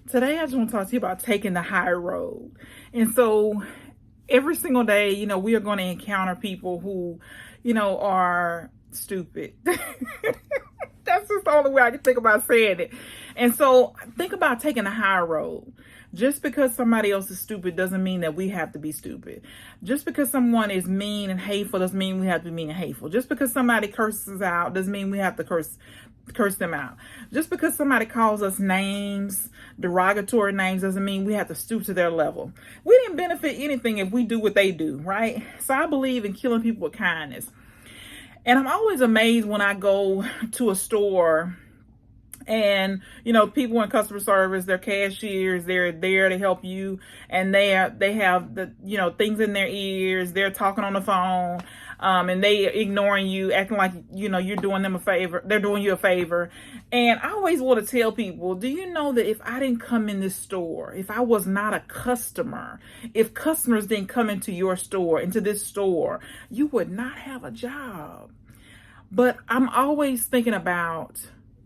Today I just want to talk to you about taking the high road. And so every single day, we are going to encounter people who, are stupid. That's just the only way I can think about saying it. And so think about taking the high road. Just because somebody else is stupid doesn't mean that we have to be stupid. Just because someone is mean and hateful doesn't mean we have to be mean and hateful. Just because somebody curses out doesn't mean we have to curse them out. Just because somebody calls us names, derogatory names, doesn't mean we have to stoop to their level. We didn't benefit anything if we do what they do, right? So I believe in killing people with kindness. And I'm always amazed when I go to a store and people in customer service, they're cashiers, they're there to help you, and they have the things in their ears, they're talking on the phone, and they ignoring you, acting like you're doing them a favor, they're doing you a favor. And I always want to tell people, do you know that if I didn't come in this store, if I was not a customer, if customers didn't come into your store, into this store, you would not have a job. But I'm always thinking about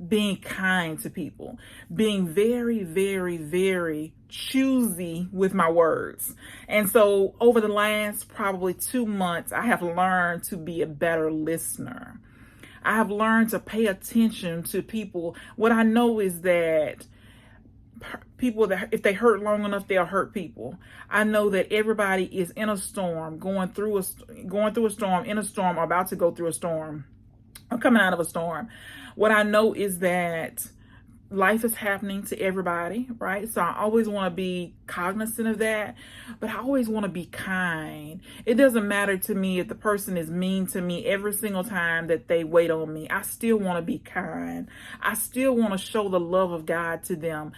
being kind to people, being very, very, very choosy with my words. And so over the last probably 2 months, I have learned to be a better listener. I have learned to pay attention to people. What I know is that people, that if they hurt long enough, they'll hurt people. I know that everybody is in a storm, going through a storm, in a storm, or about to go through a storm, or coming out of a storm. What I know is that life is happening to everybody, right? So I always want to be cognizant of that, but I always want to be kind. It doesn't matter to me if the person is mean to me every single time that they wait on me. I still want to be kind. I still want to show the love of God to them,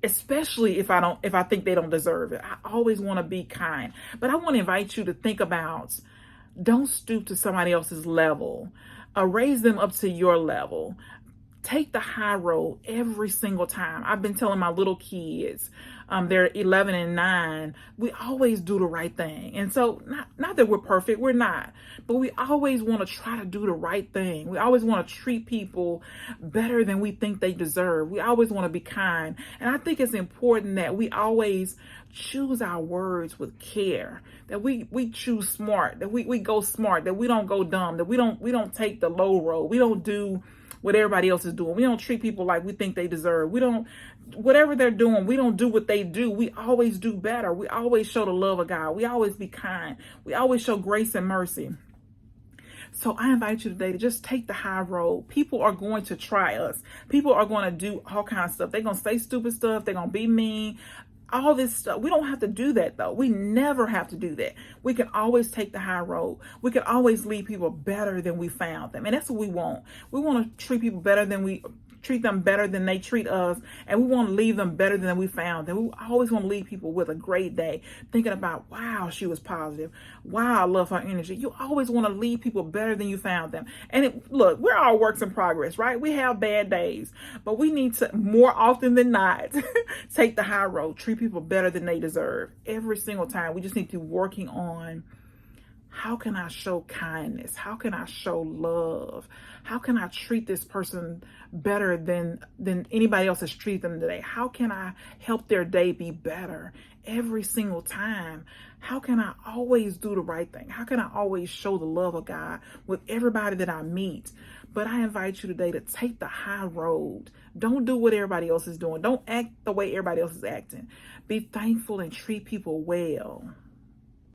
especially if I think they don't deserve it. I always want to be kind. But I want to invite you to think about, don't stoop to somebody else's level. Raise them up to your level. Take the high road every single time. I've been telling my little kids, they're 11 and 9, we always do the right thing. And so not that we're perfect, we're not, but we always want to try to do the right thing. We always want to treat people better than we think they deserve. We always want to be kind. And I think it's important that we always choose our words with care, that we choose smart, that we go smart, that we don't go dumb, that we don't take the low road. We don't do what everybody else is doing. We don't treat people like we think they deserve. We don't, whatever they're doing, we don't do what they do. We always do better. We always show the love of God. We always be kind. We always show grace and mercy. So I invite you today to just take the high road. People are going to try us. People are going to do all kinds of stuff. They're going to say stupid stuff. They're going to be mean. All this stuff. We don't have to do that, though. We never have to do that. We can always take the high road. We can always leave people better than we found them. And that's what we want. We want to treat people better than treat them better than they treat us. And we want to leave them better than we found them. We always want to leave people with a great day, thinking about, wow, she was positive. Wow, I love her energy. You always want to leave people better than you found them. And look, we're all works in progress, right? We have bad days, but we need to, more often than not, take the high road, treat people better than they deserve every single time. We just need to be working on, how can I show kindness? How can I show love? How can I treat this person better than anybody else has treated them today? How can I help their day be better every single time? How can I always do the right thing? How can I always show the love of God with everybody that I meet? But I invite you today to take the high road. Don't do what everybody else is doing. Don't act the way everybody else is acting. Be thankful and treat people well.